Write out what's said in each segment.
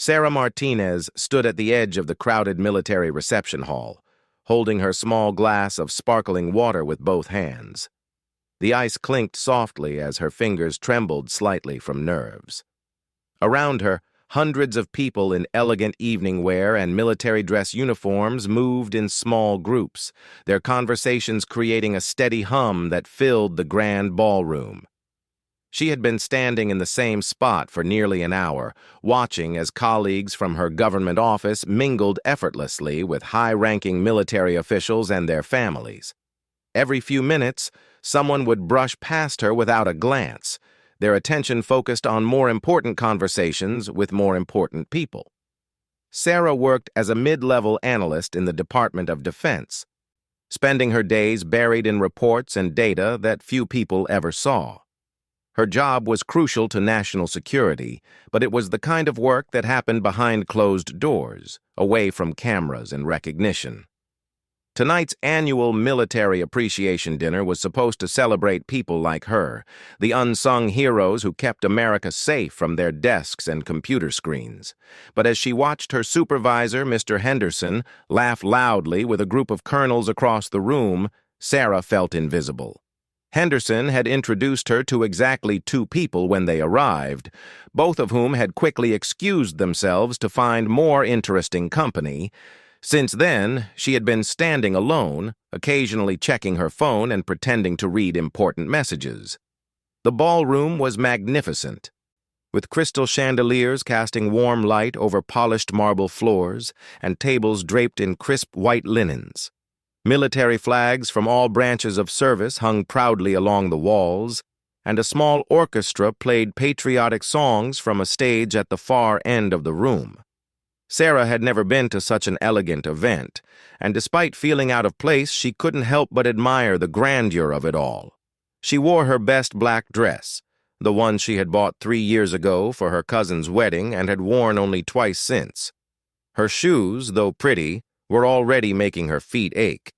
Sarah Martinez stood at the edge of the crowded military reception hall, holding her small glass of sparkling water with both hands. The ice clinked softly as her fingers trembled slightly from nerves. Around her, hundreds of people in elegant evening wear and military dress uniforms moved in small groups, their conversations creating a steady hum that filled the grand ballroom. She had been standing in the same spot for nearly an hour, watching as colleagues from her government office mingled effortlessly with high-ranking military officials and their families. Every few minutes, someone would brush past her without a glance, their attention focused on more important conversations with more important people. Sarah worked as a mid-level analyst in the Department of Defense, spending her days buried in reports and data that few people ever saw. Her job was crucial to national security, but it was the kind of work that happened behind closed doors, away from cameras and recognition. Tonight's annual Military Appreciation Dinner was supposed to celebrate people like her, the unsung heroes who kept America safe from their desks and computer screens. But as she watched her supervisor, Mr. Henderson, laugh loudly with a group of colonels across the room, Sarah felt invisible. Henderson had introduced her to exactly two people when they arrived, both of whom had quickly excused themselves to find more interesting company. Since then, she had been standing alone, occasionally checking her phone and pretending to read important messages. The ballroom was magnificent, with crystal chandeliers casting warm light over polished marble floors and tables draped in crisp white linens. Military flags from all branches of service hung proudly along the walls, and a small orchestra played patriotic songs from a stage at the far end of the room. Sarah had never been to such an elegant event, and despite feeling out of place, she couldn't help but admire the grandeur of it all. She wore her best black dress, the one she had bought 3 years ago for her cousin's wedding and had worn only twice since. Her shoes, though pretty, were already making her feet ache,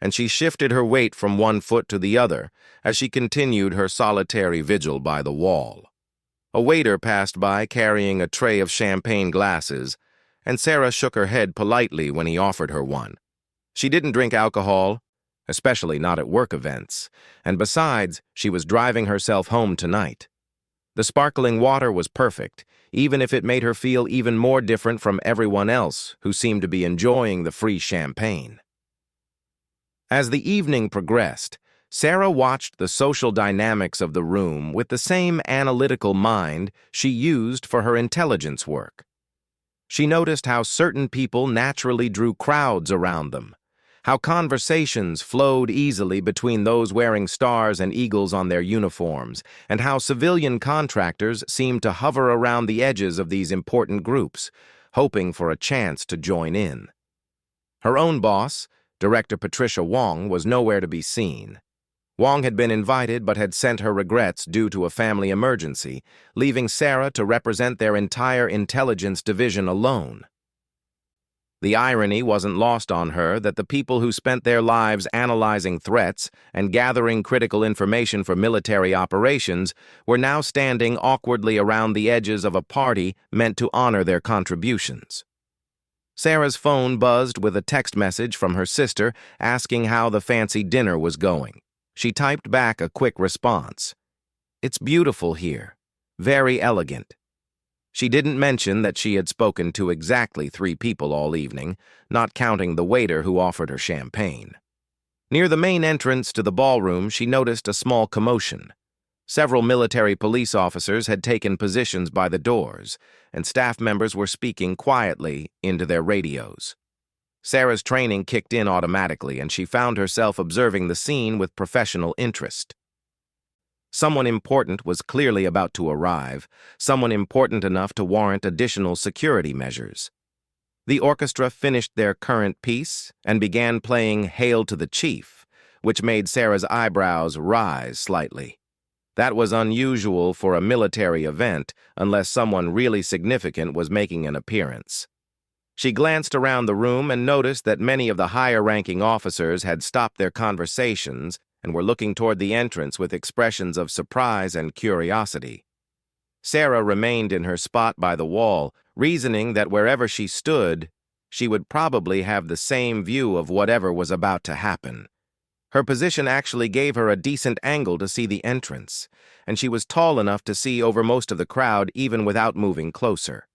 and she shifted her weight from one foot to the other as she continued her solitary vigil by the wall. A waiter passed by carrying a tray of champagne glasses, and Sarah shook her head politely when he offered her one. She didn't drink alcohol, especially not at work events, and besides, she was driving herself home tonight. The sparkling water was perfect, even if it made her feel even more different from everyone else who seemed to be enjoying the free champagne. As the evening progressed, Sarah watched the social dynamics of the room with the same analytical mind she used for her intelligence work. She noticed how certain people naturally drew crowds around them, how conversations flowed easily between those wearing stars and eagles on their uniforms, and how civilian contractors seemed to hover around the edges of these important groups, hoping for a chance to join in. Her own boss, Director Patricia Wong, was nowhere to be seen. Wong had been invited but had sent her regrets due to a family emergency, leaving Sarah to represent their entire intelligence division alone. The irony wasn't lost on her that the people who spent their lives analyzing threats and gathering critical information for military operations were now standing awkwardly around the edges of a party meant to honor their contributions. Sarah's phone buzzed with a text message from her sister asking how the fancy dinner was going. She typed back a quick response. "It's beautiful here. Very elegant." She didn't mention that she had spoken to exactly 3 people all evening, not counting the waiter who offered her champagne. Near the main entrance to the ballroom, she noticed a small commotion. Several military police officers had taken positions by the doors, and staff members were speaking quietly into their radios. Sarah's training kicked in automatically, and she found herself observing the scene with professional interest. Someone important was clearly about to arrive, someone important enough to warrant additional security measures. The orchestra finished their current piece and began playing Hail to the Chief, which made Sarah's eyebrows rise slightly. That was unusual for a military event unless someone really significant was making an appearance. She glanced around the room and noticed that many of the higher-ranking officers had stopped their conversations and were looking toward the entrance with expressions of surprise and curiosity. Sarah remained in her spot by the wall, reasoning that wherever she stood, she would probably have the same view of whatever was about to happen. Her position actually gave her a decent angle to see the entrance, and she was tall enough to see over most of the crowd even without moving closer.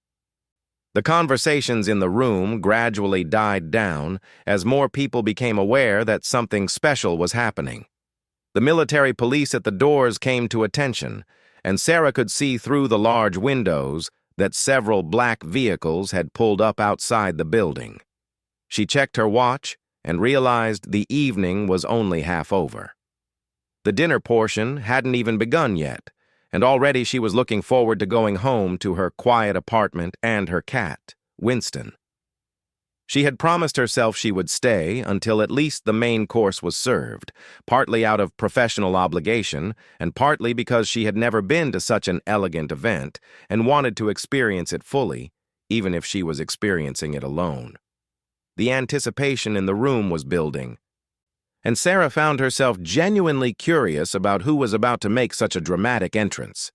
The conversations in the room gradually died down as more people became aware that something special was happening. The military police at the doors came to attention, and Sarah could see through the large windows that several black vehicles had pulled up outside the building. She checked her watch and realized the evening was only half over. The dinner portion hadn't even begun yet, and already she was looking forward to going home to her quiet apartment and her cat, Winston. She had promised herself she would stay until at least the main course was served, partly out of professional obligation and partly because she had never been to such an elegant event and wanted to experience it fully, even if she was experiencing it alone. The anticipation in the room was building, and Sarah found herself genuinely curious about who was about to make such a dramatic entrance.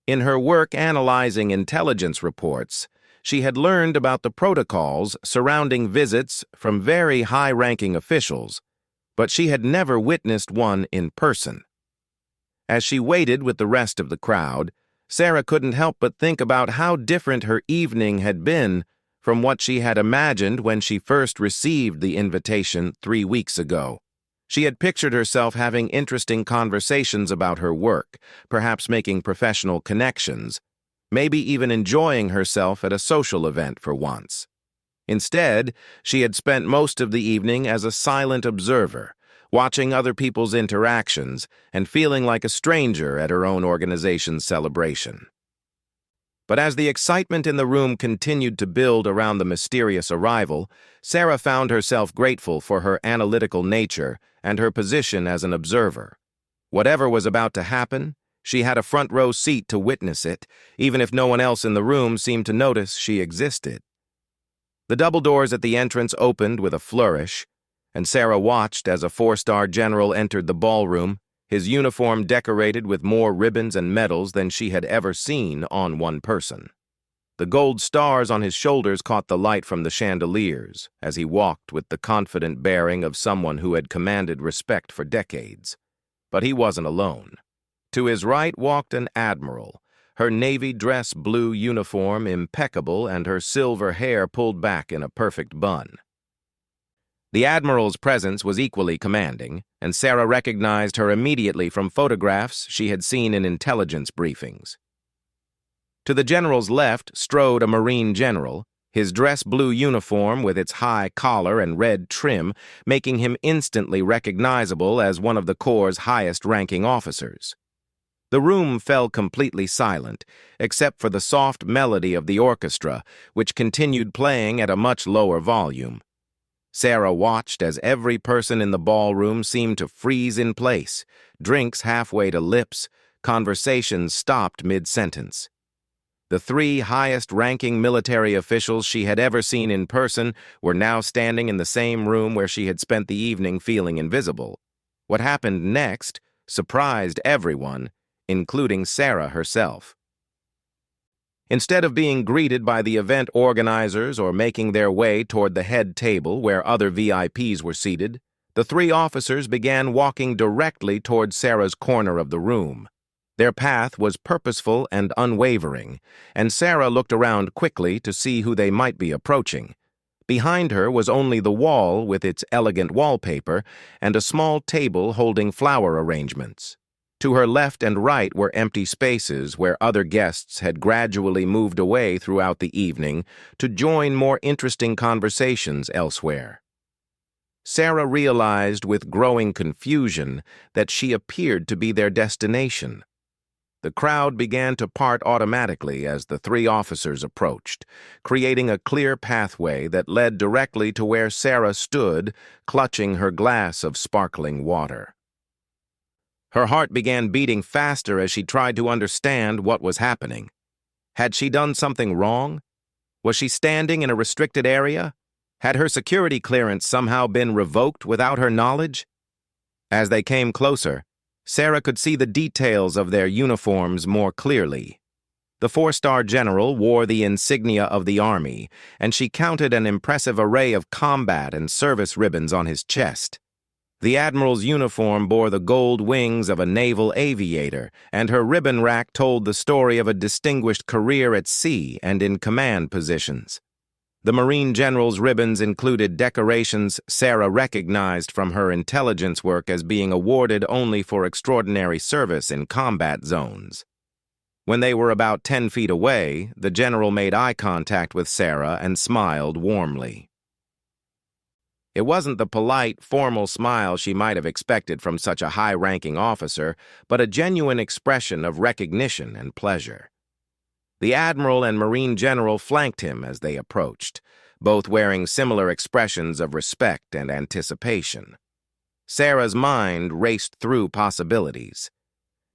In her work analyzing intelligence reports, she had learned about the protocols surrounding visits from very high-ranking officials, but she had never witnessed one in person. As she waited with the rest of the crowd, Sarah couldn't help but think about how different her evening had been from what she had imagined when she first received the invitation 3 weeks ago. She had pictured herself having interesting conversations about her work, perhaps making professional connections, maybe even enjoying herself at a social event for once. Instead, she had spent most of the evening as a silent observer, watching other people's interactions and feeling like a stranger at her own organization's celebration. But as the excitement in the room continued to build around the mysterious arrival, Sarah found herself grateful for her analytical nature and her position as an observer. Whatever was about to happen, she had a front-row seat to witness it, even if no one else in the room seemed to notice she existed. The double doors at the entrance opened with a flourish, and Sarah watched as a 4-star general entered the ballroom, his uniform decorated with more ribbons and medals than she had ever seen on one person. The gold stars on his shoulders caught the light from the chandeliers as he walked with the confident bearing of someone who had commanded respect for decades. But he wasn't alone. To his right walked an Admiral, her navy dress blue uniform impeccable and her silver hair pulled back in a perfect bun. The Admiral's presence was equally commanding, and Sarah recognized her immediately from photographs she had seen in intelligence briefings. To the general's left strode a Marine general, his dress blue uniform with its high collar and red trim making him instantly recognizable as one of the Corps' highest-ranking officers. The room fell completely silent, except for the soft melody of the orchestra, which continued playing at a much lower volume. Sarah watched as every person in the ballroom seemed to freeze in place, drinks halfway to lips, conversations stopped mid-sentence. The 3 highest-ranking military officials she had ever seen in person were now standing in the same room where she had spent the evening feeling invisible. What happened next surprised everyone, including Sarah herself. Instead of being greeted by the event organizers or making their way toward the head table where other VIPs were seated, the 3 officers began walking directly toward Sarah's corner of the room. Their path was purposeful and unwavering, and Sarah looked around quickly to see who they might be approaching. Behind her was only the wall with its elegant wallpaper and a small table holding flower arrangements. To her left and right were empty spaces where other guests had gradually moved away throughout the evening to join more interesting conversations elsewhere. Sarah realized with growing confusion that she appeared to be their destination. The crowd began to part automatically as the 3 officers approached, creating a clear pathway that led directly to where Sarah stood, clutching her glass of sparkling water. Her heart began beating faster as she tried to understand what was happening. Had she done something wrong? Was she standing in a restricted area? Had her security clearance somehow been revoked without her knowledge? As they came closer, Sarah could see the details of their uniforms more clearly. The four-star general wore the insignia of the Army, and she counted an impressive array of combat and service ribbons on his chest. The Admiral's uniform bore the gold wings of a naval aviator, and her ribbon rack told the story of a distinguished career at sea and in command positions. The Marine General's ribbons included decorations Sarah recognized from her intelligence work as being awarded only for extraordinary service in combat zones. When they were about 10 feet away, the general made eye contact with Sarah and smiled warmly. It wasn't the polite, formal smile she might have expected from such a high-ranking officer, but a genuine expression of recognition and pleasure. The Admiral and Marine General flanked him as they approached, both wearing similar expressions of respect and anticipation. Sarah's mind raced through possibilities.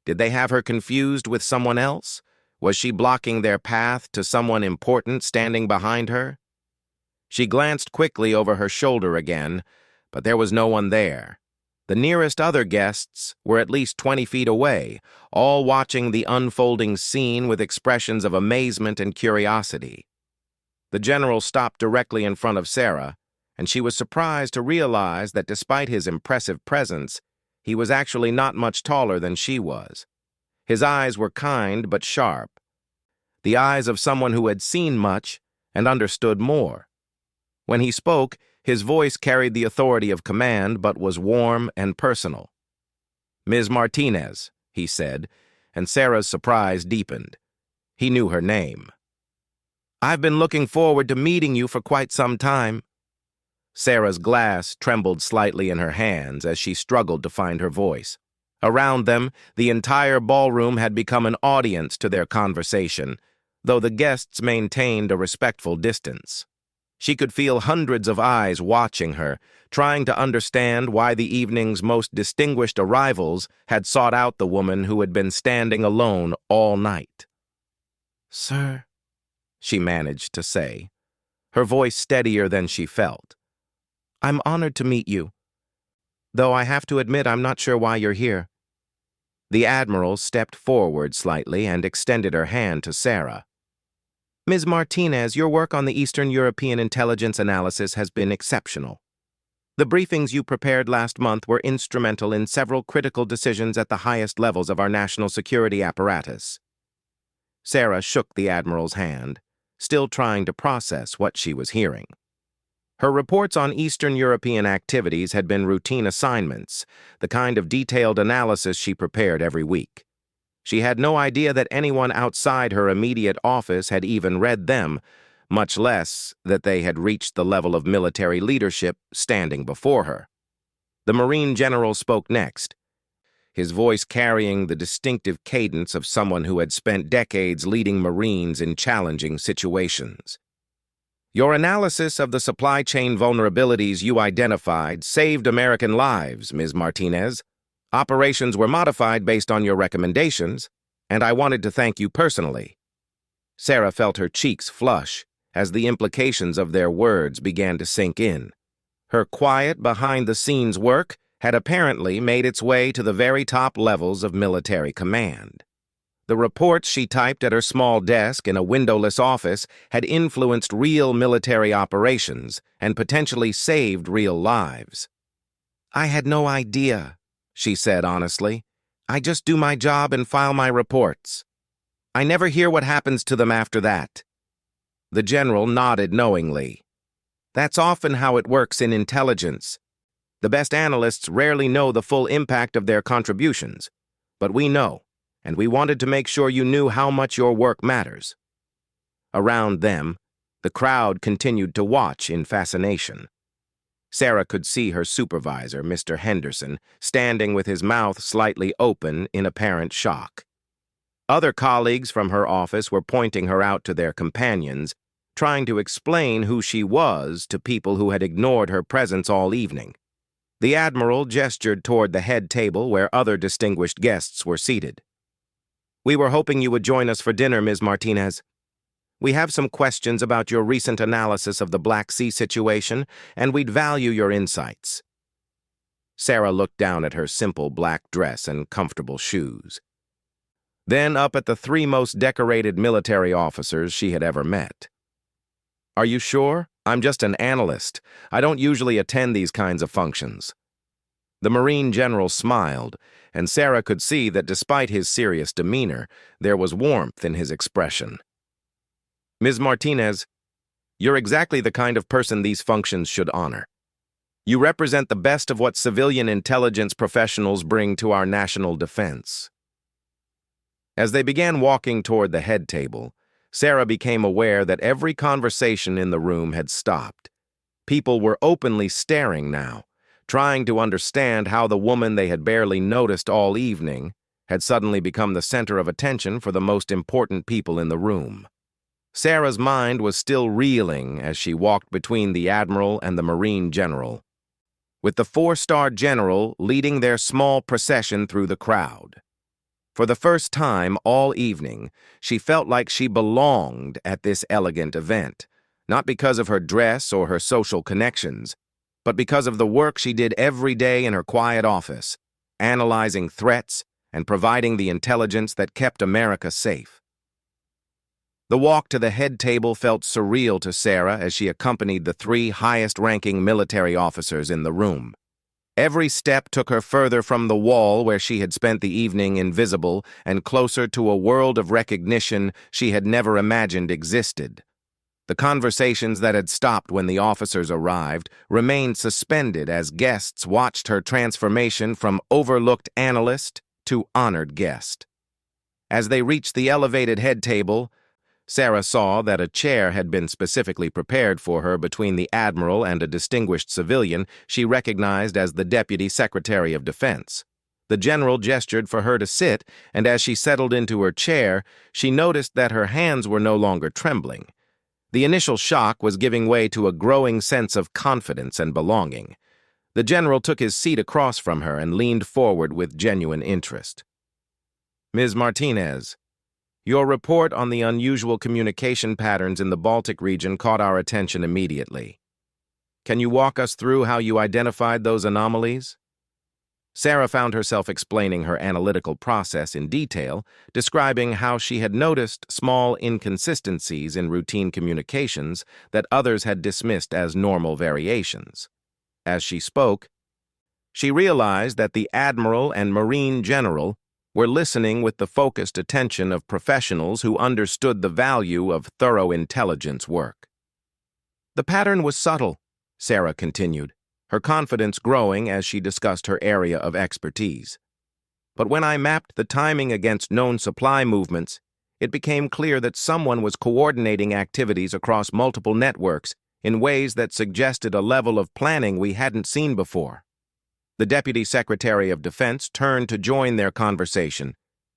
Did they have her confused with someone else? Was she blocking their path to someone important standing behind her? She glanced quickly over her shoulder again, but there was no one there. The nearest other guests were at least 20 feet away, all watching the unfolding scene with expressions of amazement and curiosity. The general stopped directly in front of Sarah, and she was surprised to realize that despite his impressive presence, he was actually not much taller than she was. His eyes were kind but sharp, the eyes of someone who had seen much and understood more. When he spoke, his voice carried the authority of command but was warm and personal. "Ms. Martinez," he said, and Sarah's surprise deepened. He knew her name. "I've been looking forward to meeting you for quite some time." Sarah's glass trembled slightly in her hands as she struggled to find her voice. Around them, the entire ballroom had become an audience to their conversation, though the guests maintained a respectful distance. She could feel hundreds of eyes watching her, trying to understand why the evening's most distinguished arrivals had sought out the woman who had been standing alone all night. "Sir," she managed to say, her voice steadier than she felt. "I'm honored to meet you, though I have to admit I'm not sure why you're here." The Admiral stepped forward slightly and extended her hand to Sarah. "Ms. Martinez, your work on the Eastern European intelligence analysis has been exceptional. The briefings you prepared last month were instrumental in several critical decisions at the highest levels of our national security apparatus." Sarah shook the Admiral's hand, still trying to process what she was hearing. Her reports on Eastern European activities had been routine assignments, the kind of detailed analysis she prepared every week. She had no idea that anyone outside her immediate office had even read them, much less that they had reached the level of military leadership standing before her. The Marine General spoke next, his voice carrying the distinctive cadence of someone who had spent decades leading Marines in challenging situations. "Your analysis of the supply chain vulnerabilities you identified saved American lives, Ms. Martinez. Operations were modified based on your recommendations, and I wanted to thank you personally." Sarah felt her cheeks flush as the implications of their words began to sink in. Her quiet, behind-the-scenes work had apparently made its way to the very top levels of military command. The reports she typed at her small desk in a windowless office had influenced real military operations and potentially saved real lives. "I had no idea," she said honestly. "I just do my job and file my reports. I never hear what happens to them after that." The general nodded knowingly. "That's often how it works in intelligence. The best analysts rarely know the full impact of their contributions, but we know, and we wanted to make sure you knew how much your work matters." Around them, the crowd continued to watch in fascination. Sarah could see her supervisor, Mr. Henderson, standing with his mouth slightly open in apparent shock. Other colleagues from her office were pointing her out to their companions, trying to explain who she was to people who had ignored her presence all evening. The Admiral gestured toward the head table where other distinguished guests were seated. "We were hoping you would join us for dinner, Ms. Martinez. We have some questions about your recent analysis of the Black Sea situation, and we'd value your insights." Sarah looked down at her simple black dress and comfortable shoes. then up at the three most decorated military officers she had ever met. "Are you sure? I'm just an analyst. I don't usually attend these kinds of functions." The Marine general smiled, and Sarah could see that despite his serious demeanor, there was warmth in his expression. "Ms. Martinez, you're exactly the kind of person these functions should honor. You represent the best of what civilian intelligence professionals bring to our national defense." As they began walking toward the head table, Sarah became aware that every conversation in the room had stopped. People were openly staring now, trying to understand how the woman they had barely noticed all evening had suddenly become the center of attention for the most important people in the room. Sarah's mind was still reeling as she walked between the Admiral and the Marine General, with the 4-star general leading their small procession through the crowd. For the first time all evening, she felt like she belonged at this elegant event, not because of her dress or her social connections, but because of the work she did every day in her quiet office, analyzing threats and providing the intelligence that kept America safe. The walk to the head table felt surreal to Sarah as she accompanied the three highest-ranking military officers in the room. Every step took her further from the wall where she had spent the evening invisible and closer to a world of recognition she had never imagined existed. The conversations that had stopped when the officers arrived remained suspended as guests watched her transformation from overlooked analyst to honored guest. As they reached the elevated head table, Sarah saw that a chair had been specifically prepared for her between the Admiral and a distinguished civilian she recognized as the Deputy Secretary of Defense. The general gestured for her to sit, and as she settled into her chair, she noticed that her hands were no longer trembling. The initial shock was giving way to a growing sense of confidence and belonging. The general took his seat across from her and leaned forward with genuine interest. "Ms. Martinez, your report on the unusual communication patterns in the Baltic region caught our attention immediately. Can you walk us through how you identified those anomalies?" Sarah found herself explaining her analytical process in detail, describing how she had noticed small inconsistencies in routine communications that others had dismissed as normal variations. As she spoke, she realized that the Admiral and Marine General were listening with the focused attention of professionals who understood the value of thorough intelligence work. "The pattern was subtle," Sarah continued, her confidence growing as she discussed her area of expertise. "But when I mapped the timing against known supply movements, it became clear that someone was coordinating activities across multiple networks in ways that suggested a level of planning we hadn't seen before." The Deputy Secretary of Defense turned to join their conversation,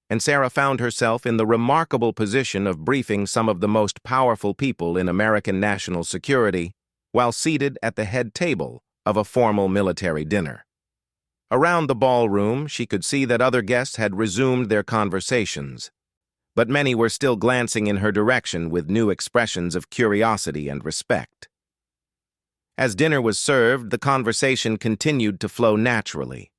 and Sarah found herself in the remarkable position of briefing some of the most powerful people in American national security while seated at the head table of a formal military dinner. Around the ballroom, she could see that other guests had resumed their conversations, but many were still glancing in her direction with new expressions of curiosity and respect. As dinner was served, the conversation continued to flow naturally.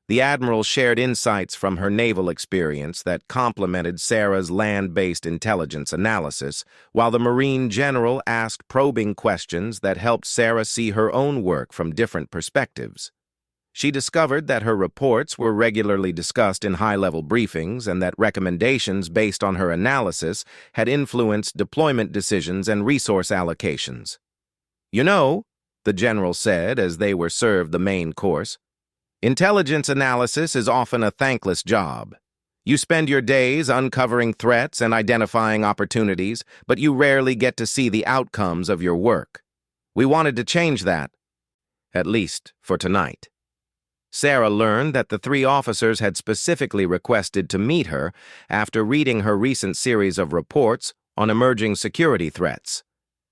The Admiral shared insights from her naval experience that complemented Sarah's land-based intelligence analysis, while the Marine General asked probing questions that helped Sarah see her own work from different perspectives. She discovered that her reports were regularly discussed in high-level briefings and that recommendations based on her analysis had influenced deployment decisions and resource allocations. "You know," the general said as they were served the main course, "intelligence analysis is often a thankless job. You spend your days uncovering threats and identifying opportunities, but you rarely get to see the outcomes of your work. We wanted to change that, at least for tonight." Sarah learned that the three officers had specifically requested to meet her after reading her recent series of reports on emerging security threats.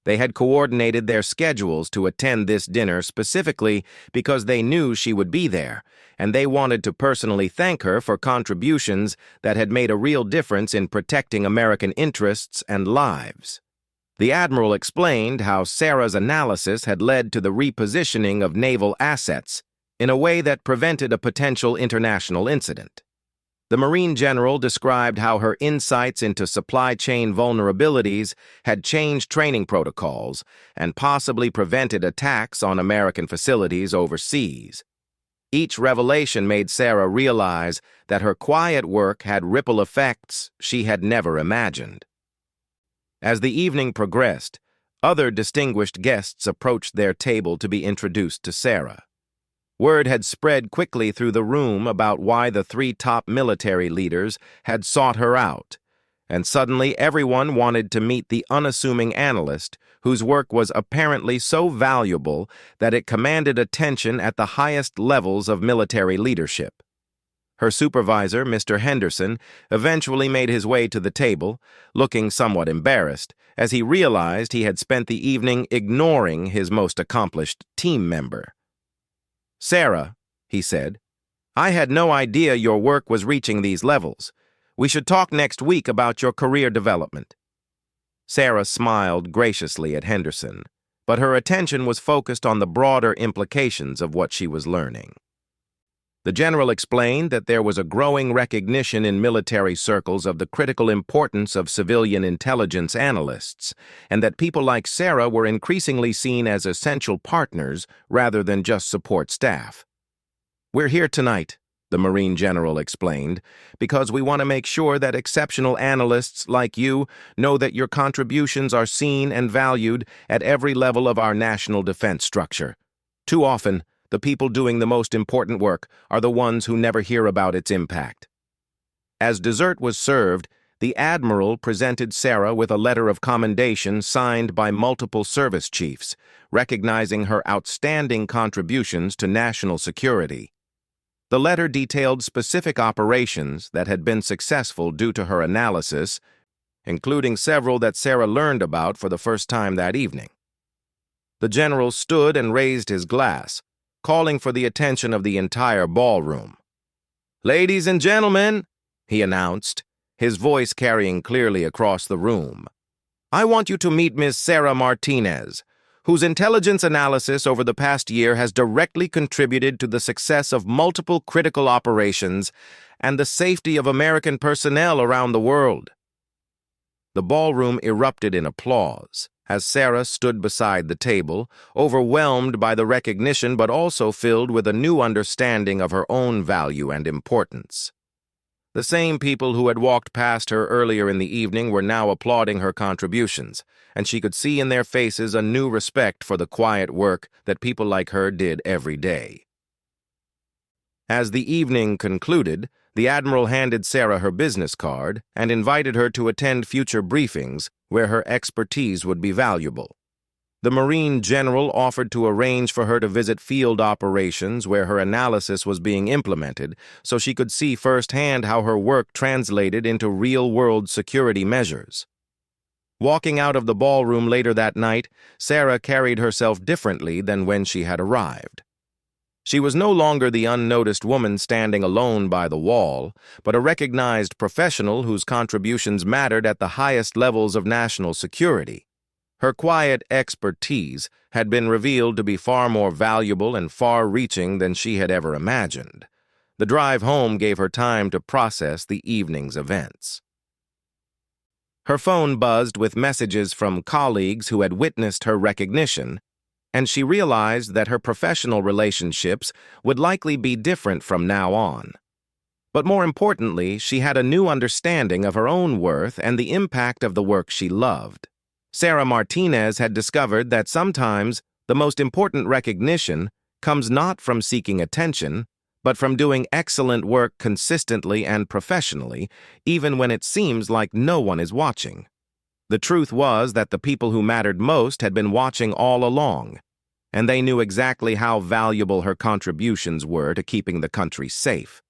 They had coordinated their schedules to attend this dinner specifically because they knew she would be there, and they wanted to personally thank her for contributions that had made a real difference in protecting American interests and lives. The Admiral explained how Sarah's analysis had led to the repositioning of naval assets in a way that prevented a potential international incident. The Marine general described how her insights into supply chain vulnerabilities had changed training protocols and possibly prevented attacks on American facilities overseas. Each revelation made Sarah realize that her quiet work had ripple effects she had never imagined. As the evening progressed, other distinguished guests approached their table to be introduced to Sarah. Word had spread quickly through the room about why the three top military leaders had sought her out, and suddenly everyone wanted to meet the unassuming analyst whose work was apparently so valuable that it commanded attention at the highest levels of military leadership. Her supervisor, Mr. Henderson, eventually made his way to the table, looking somewhat embarrassed, as he realized he had spent the evening ignoring his most accomplished team member. "Sarah," he said, "I had no idea your work was reaching these levels. We should talk next week about your career development." Sarah smiled graciously at Henderson, but her attention was focused on the broader implications of what she was learning. The general explained that there was a growing recognition in military circles of the critical importance of civilian intelligence analysts, and that people like Sarah were increasingly seen as essential partners rather than just support staff. "We're here tonight," the Marine general explained, "because we want to make sure that exceptional analysts like you know that your contributions are seen and valued at every level of our national defense structure. Too often, the people doing the most important work are the ones who never hear about its impact." As dessert was served, the Admiral presented Sarah with a letter of commendation signed by multiple service chiefs, recognizing her outstanding contributions to national security. The letter detailed specific operations that had been successful due to her analysis, including several that Sarah learned about for the first time that evening. The general stood and raised his glass, calling for the attention of the entire ballroom. "Ladies and gentlemen," he announced, his voice carrying clearly across the room, "I want you to meet Ms. Sarah Martinez, whose intelligence analysis over the past year has directly contributed to the success of multiple critical operations and the safety of American personnel around the world." The ballroom erupted in applause as Sarah stood beside the table, overwhelmed by the recognition but also filled with a new understanding of her own value and importance. The same people who had walked past her earlier in the evening were now applauding her contributions, and she could see in their faces a new respect for the quiet work that people like her did every day. As the evening concluded, the Admiral handed Sarah her business card and invited her to attend future briefings where her expertise would be valuable. The Marine general offered to arrange for her to visit field operations where her analysis was being implemented so she could see firsthand how her work translated into real-world security measures. Walking out of the ballroom later that night, Sarah carried herself differently than when she had arrived. She was no longer the unnoticed woman standing alone by the wall, but a recognized professional whose contributions mattered at the highest levels of national security. Her quiet expertise had been revealed to be far more valuable and far-reaching than she had ever imagined. The drive home gave her time to process the evening's events. Her phone buzzed with messages from colleagues who had witnessed her recognition, and she realized that her professional relationships would likely be different from now on. But more importantly, she had a new understanding of her own worth and the impact of the work she loved. Sarah Martinez had discovered that sometimes the most important recognition comes not from seeking attention, but from doing excellent work consistently and professionally, even when it seems like no one is watching. The truth was that the people who mattered most had been watching all along, and they knew exactly how valuable her contributions were to keeping the country safe.